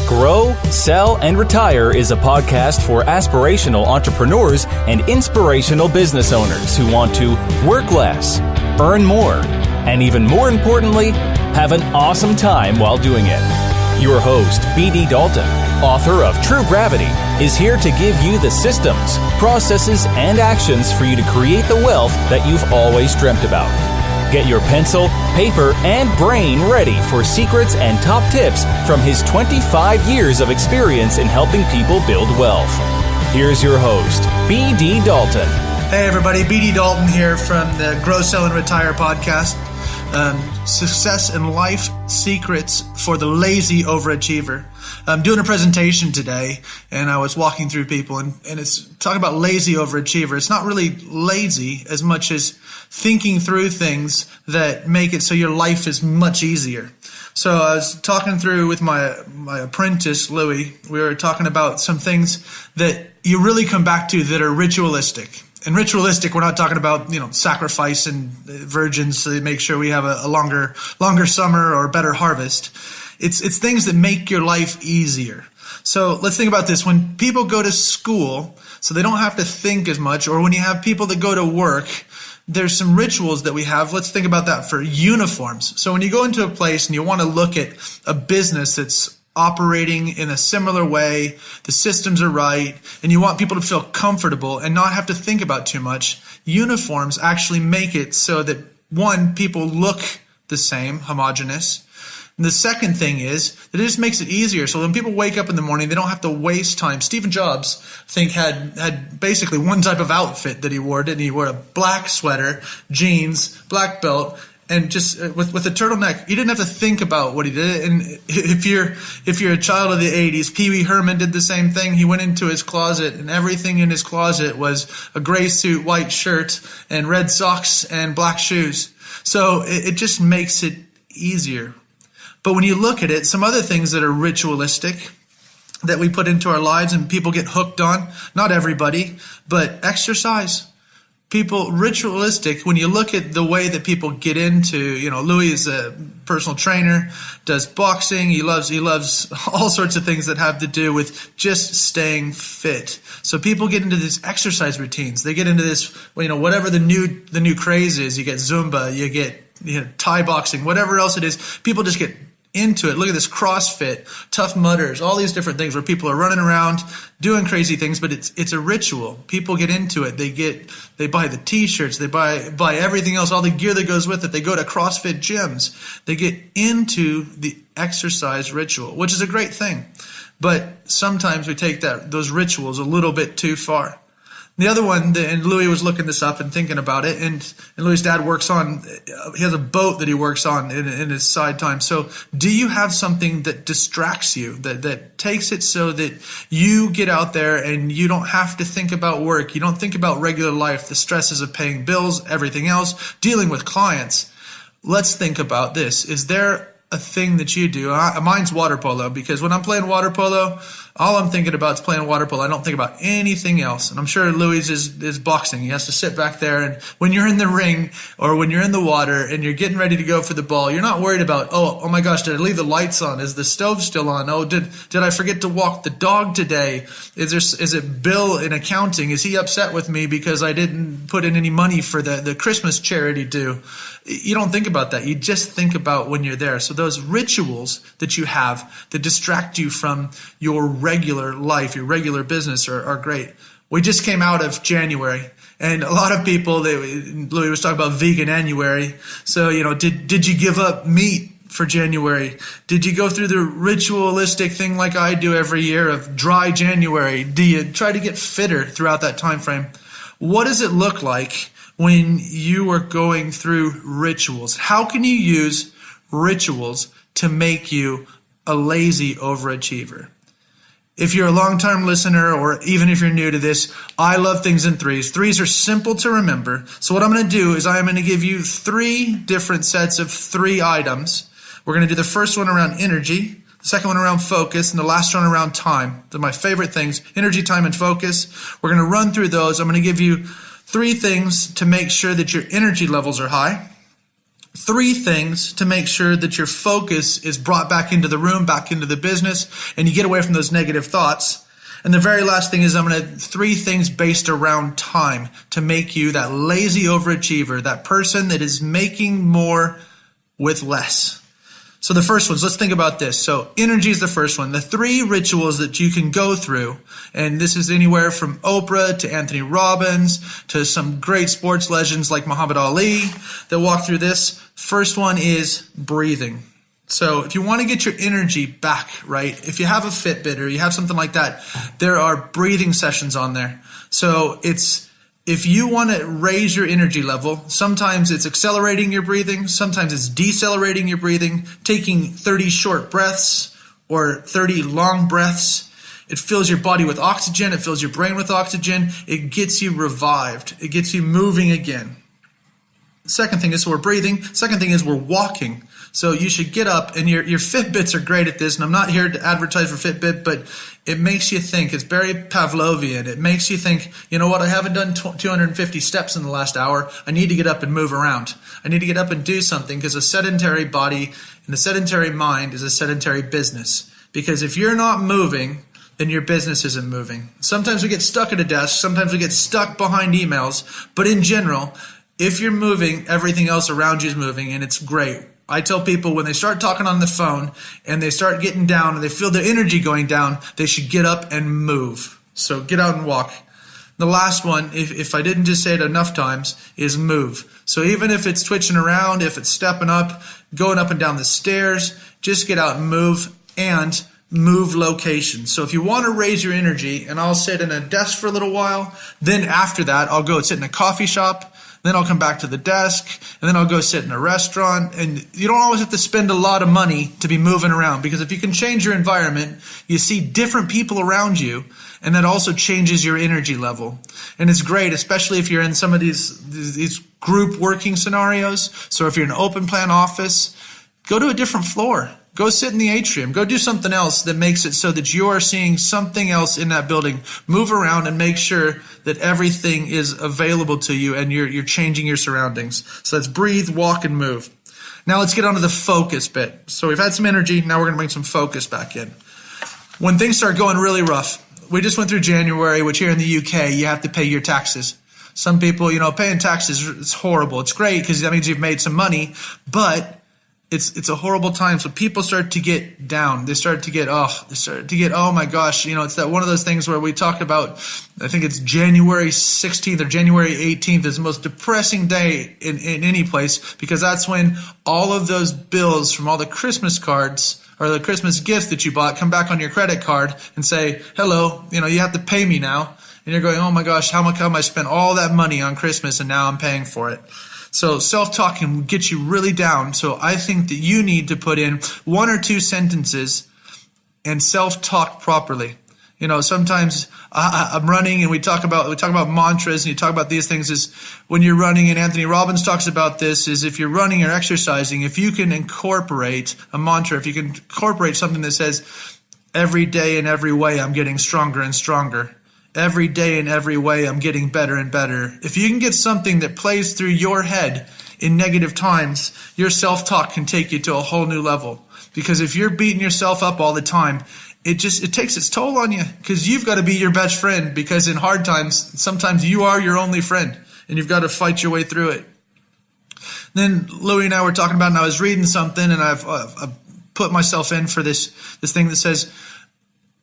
Grow, Sell, and Retire is a podcast for aspirational entrepreneurs and inspirational business owners who want to work less, earn more, and even more importantly, have an awesome time while doing it. Your host, B.D. Dalton, author of True Gravity, is here to give you the systems, processes, and actions for you to create the wealth that you've always dreamt about. Get your pencil, paper, and brain ready for secrets and top tips from his 25 years of experience in helping people build wealth. Here's your host, B.D. Dalton. Hey everybody, B.D. Dalton here from the Grow, Sell, and Retire podcast. Success in life secrets for the lazy overachiever. I'm doing a presentation today, and I was walking through people, and it's talking about lazy overachiever. It's not really lazy as much as thinking through things that make it so your life is much easier. So I was talking through with my apprentice, Louis. We were talking about some things that you really come back to that are ritualistic. And ritualistic, we're not talking about, sacrificing virgins to make sure we have a longer summer or better harvest. It's things that make your life easier. So let's think about this. When people go to school, so they don't have to think as much, or when you have people that go to work, there's some rituals that we have. Let's think about that for uniforms. So when you go into a place and you want to look at a business that's operating in a similar way, the systems are right, and you want people to feel comfortable and not have to think about too much, uniforms actually make it so that, one, people look the same, homogeneous. And the second thing is that it just makes it easier. So when people wake up in the morning, they don't have to waste time. Steve Jobs, I think, had basically one type of outfit that he wore, didn't he? He wore a black sweater, jeans, black belt, and just with a turtleneck. You didn't have to think about what he did. And if you're a child of the 80s, Pee Wee Herman did the same thing. He went into his closet, and everything in his closet was a gray suit, white shirt, and red socks and black shoes. So it just makes it easier. But when you look at it, some other things that are ritualistic that we put into our lives and people get hooked on, not everybody, but exercise. People, ritualistic, when you look at the way that people get into, Louis is a personal trainer, does boxing, he loves all sorts of things that have to do with just staying fit. So people get into these exercise routines. They get into this, whatever the new craze is. You get Zumba, you get Thai boxing, whatever else it is. People just get into it. Look at this CrossFit, Tough Mudders, all these different things where people are running around doing crazy things, but it's a ritual. People get into it. They buy the t-shirts, they buy everything else, all the gear that goes with it. They go to CrossFit gyms. They get into the exercise ritual, which is a great thing. But sometimes we take those rituals a little bit too far. The other one, and Louis was looking this up and thinking about it, and Louis' dad he has a boat that he works on in his side time. So do you have something that distracts you, that takes it so that you get out there and you don't have to think about work, you don't think about regular life, the stresses of paying bills, everything else, dealing with clients? Let's think about this. Is there a thing that you do? Mine's water polo, because when I'm playing water polo, all I'm thinking about is playing water polo. I don't think about anything else. And I'm sure Louis is boxing. He has to sit back there. And when you're in the ring or when you're in the water and you're getting ready to go for the ball, you're not worried about, oh my gosh, did I leave the lights on? Is the stove still on? Oh, did I forget to walk the dog today? Is it Bill in accounting? Is he upset with me because I didn't put in any money for the Christmas charity due? You don't think about that. You just think about when you're there. So those rituals that you have that distract you from your regular life, your regular business are great. We just came out of January, and a lot of people, Louis was talking about veganuary. So, did you give up meat for January? Did you go through the ritualistic thing like I do every year of dry January? Do you try to get fitter throughout that time frame? What does it look like when you are going through rituals? How can you use rituals to make you a lazy overachiever? If you're a long-term listener, or even if you're new to this, I love things in threes. Threes are simple to remember. So what I'm going to do is I'm going to give you 3 different sets of 3 items. We're going to do the first one around energy, the second one around focus, and the last one around time. They're my favorite things: energy, time, and focus. We're going to run through those. I'm going to give you 3 things to make sure that your energy levels are high, 3 things to make sure that your focus is brought back into the room, back into the business, and you get away from those negative thoughts. And the very last thing is 3 things based around time to make you that lazy overachiever, that person that is making more with less. So the first ones, let's think about this. So energy is the first one. The 3 rituals that you can go through, and this is anywhere from Oprah to Anthony Robbins to some great sports legends like Muhammad Ali that walk through this. First one is breathing. So if you want to get your energy back, right, if you have a Fitbit or you have something like that, there are breathing sessions on there. So if you want to raise your energy level, sometimes it's accelerating your breathing, sometimes it's decelerating your breathing, taking 30 short breaths or 30 long breaths. It fills your body with oxygen, it fills your brain with oxygen, it gets you revived, it gets you moving again. Second thing is, so we're breathing. Second thing is we're walking. So you should get up, and your Fitbits are great at this, and I'm not here to advertise for Fitbit, but it makes you think. It's very Pavlovian. It makes you think, you know what, I haven't done 250 steps in the last hour. I need to get up and move around. I need to get up and do something, because a sedentary body and a sedentary mind is a sedentary business. Because if you're not moving, then your business isn't moving. Sometimes we get stuck at a desk. Sometimes we get stuck behind emails. But in general, if you're moving, everything else around you is moving, and it's great. I tell people when they start talking on the phone and they start getting down and they feel their energy going down, they should get up and move. So get out and walk. The last one, if I didn't just say it enough times, is move. So even if it's twitching around, if it's stepping up, going up and down the stairs, just get out and move locations. So if you want to raise your energy, and I'll sit in a desk for a little while, then after that I'll go sit in a coffee shop, then I'll come back to the desk, and then I'll go sit in a restaurant. And you don't always have to spend a lot of money to be moving around, because if you can change your environment, you see different people around you, and that also changes your energy level. And it's great, especially if you're in some of these group working scenarios. So if you're in an open plan office, go to a different floor. Go sit in the atrium. Go do something else that makes it so that you are seeing something else in that building. Move around and make sure that everything is available to you and you're changing your surroundings. So that's breathe, walk, and move. Now let's get on to the focus bit. So we've had some energy. Now we're going to bring some focus back in. When things start going really rough, we just went through January, which here in the UK, you have to pay your taxes. Some people, paying taxes, it's horrible. It's great because that means you've made some money, but it's a horrible time. So people start to get down. They start to get, oh my gosh, it's that one of those things where we talk about, I think it's January 16th or January 18th is the most depressing day in any place, because that's when all of those bills from all the Christmas cards or the Christmas gifts that you bought come back on your credit card and say, hello, you have to pay me now. And you're going, oh my gosh, how come I spent all that money on Christmas and now I'm paying for it? So self-talk can get you really down. So I think that you need to put in 1 or 2 sentences and self-talk properly. Sometimes I'm running and we talk about mantras, and you talk about these things is when you're running, and Anthony Robbins talks about this, is if you're running or exercising, if you can incorporate a mantra, if you can incorporate something that says, every day in every way I'm getting stronger and stronger. Every day in every way, I'm getting better and better. If you can get something that plays through your head in negative times, your self-talk can take you to a whole new level. Because if you're beating yourself up all the time, it takes its toll on you, because you've got to be your best friend, because in hard times, sometimes you are your only friend, and you've got to fight your way through it. Then Louie and I were talking about, and I was reading something, and I've put myself in for this thing that says,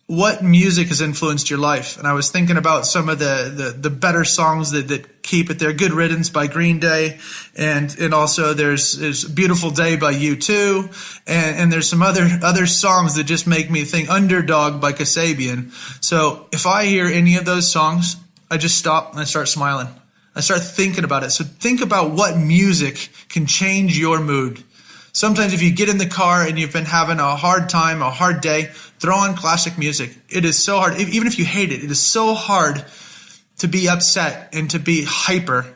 what music has influenced your life? And I was thinking about some of the better songs that keep it there. Good Riddance by Green Day. And also there's Beautiful Day by U2. And there's some other songs that just make me think. Underdog by Kasabian. So if I hear any of those songs, I just stop and I start smiling. I start thinking about it. So think about what music can change your mood. Sometimes if you get in the car and you've been having a hard time, a hard day, throw on classic music. It is so hard. Even if you hate it, it is so hard to be upset and to be hyper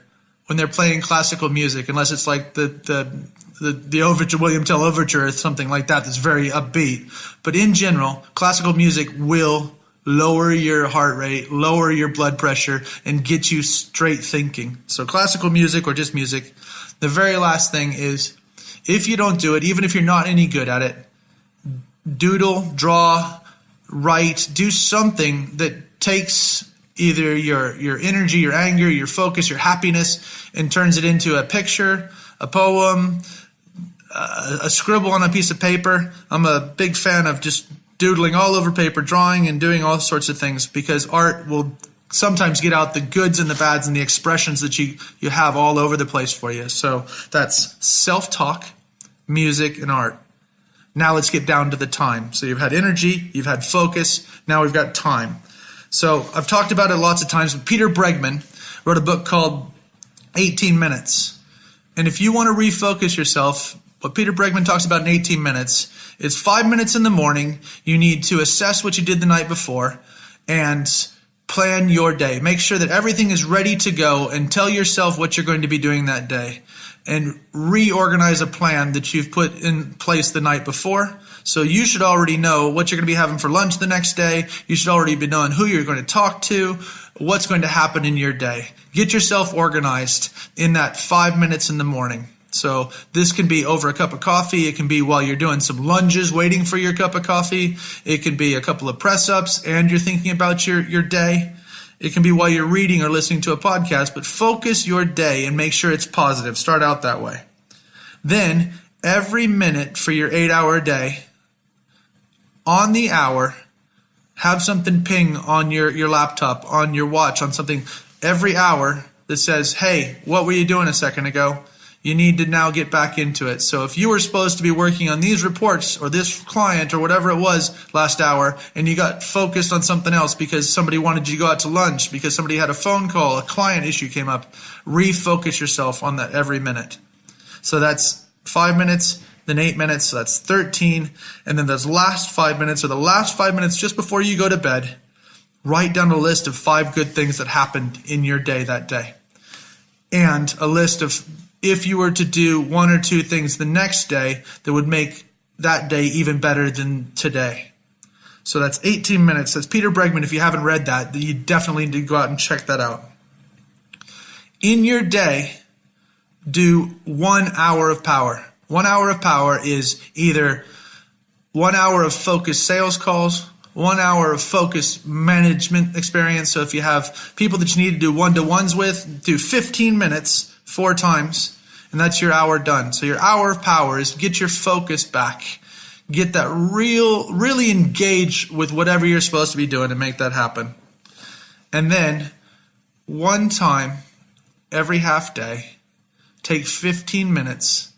when they're playing classical music, unless it's like the overture, William Tell overture or something like that that's very upbeat. But in general, classical music will lower your heart rate, lower your blood pressure, and get you straight thinking. So classical music or just music. The very last thing is If you don't do it, even if you're not any good at it, doodle, draw, write, do something that takes either your energy, your anger, your focus, your happiness, and turns it into a picture, a poem, a scribble on a piece of paper. I'm a big fan of just doodling all over paper, drawing and doing all sorts of things, because art will sometimes get out the goods and the bads and the expressions that you have all over the place for you. So that's self-talk, music, and art. Now let's get down to the time. So you've had energy, you've had focus, now we've got time. So I've talked about it lots of times, but Peter Bregman wrote a book called 18 Minutes. And if you want to refocus yourself, what Peter Bregman talks about in 18 minutes is 5 minutes in the morning. You need to assess what you did the night before and plan your day. Make sure that everything is ready to go and tell yourself what you're going to be doing that day. And reorganize a plan that you've put in place the night before. So you should already know what you're going to be having for lunch the next day. You should already be knowing who you're going to talk to, what's going to happen in your day. Get yourself organized in that 5 minutes in the morning. So this can be over a cup of coffee. It can be while you're doing some lunges waiting for your cup of coffee. It can be a couple of press-ups and you're thinking about your day. It can be while you're reading or listening to a podcast, but focus your day and make sure it's positive. Start out that way. Then every minute for your 8-hour day, on the hour, have something ping on your laptop, on your watch, on something every hour that says, hey, what were you doing a second ago? You need to now get back into it. So if you were supposed to be working on these reports or this client or whatever it was last hour, and you got focused on something else because somebody wanted you to go out to lunch, because somebody had a phone call, a client issue came up, refocus yourself on that every minute. So that's 5 minutes, then 8 minutes, so that's 13. And then those last 5 minutes, or the last 5 minutes just before you go to bed, write down a list of 5 good things that happened in your day that day. And a list of if you were to do 1 or 2 things the next day that would make that day even better than today. So that's 18 minutes. That's Peter Bregman. If you haven't read that, you definitely need to go out and check that out. In your day, do 1 hour of power. 1 hour of power is either 1 hour of focused sales calls, 1 hour of focused management experience. So if you have people that you need to do one-to-ones with, do 15 minutes 4 times, and that's your hour done. So your hour of power is get your focus back. Get that really engage with whatever you're supposed to be doing to make that happen. And then 1 time every half day, take 15 minutes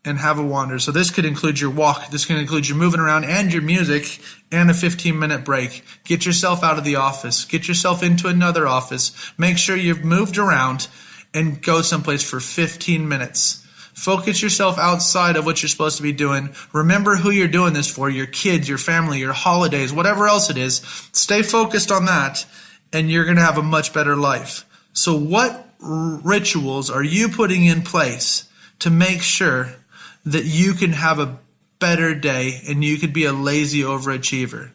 and have a wander. So this could include your walk. This can include your moving around and your music and a 15-minute break. Get yourself out of the office. Get yourself into another office. Make sure you've moved around and go someplace for 15 minutes. Focus yourself outside of what you're supposed to be doing. Remember who you're doing this for, your kids, your family, your holidays, whatever else it is. Stay focused on that, and you're going to have a much better life. So what rituals are you putting in place to make sure that you can have a better day and you could be a lazy overachiever?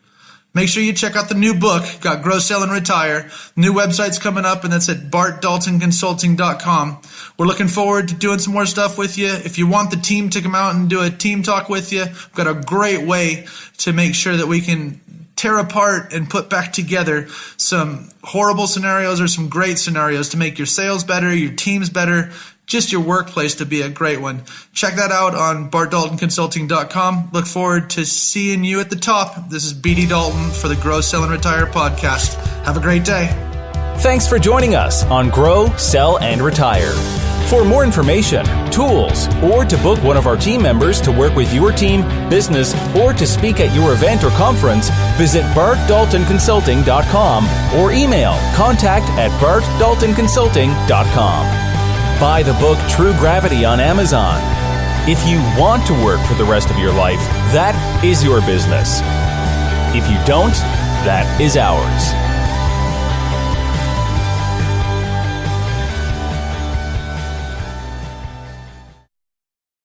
Make sure you check out the new book, got Grow, Sell, and Retire. New website's coming up, and that's at bartdaltonconsulting.com. We're looking forward to doing some more stuff with you. If you want the team to come out and do a team talk with you, we've got a great way to make sure that we can tear apart and put back together some horrible scenarios or some great scenarios to make your sales better, your teams better, just your workplace to be a great one. Check that out on bartdaltonconsulting.com. Look forward to seeing you at the top. This is B.D. Dalton for the Grow, Sell, and Retire podcast. Have a great day. Thanks for joining us on Grow, Sell, and Retire. For more information, tools, or to book one of our team members to work with your team, business, or to speak at your event or conference, visit bartdaltonconsulting.com or email contact@bartdaltonconsulting.com. Buy the book True Gravity on Amazon. If you want to work for the rest of your life, that is your business. If you don't, that is ours.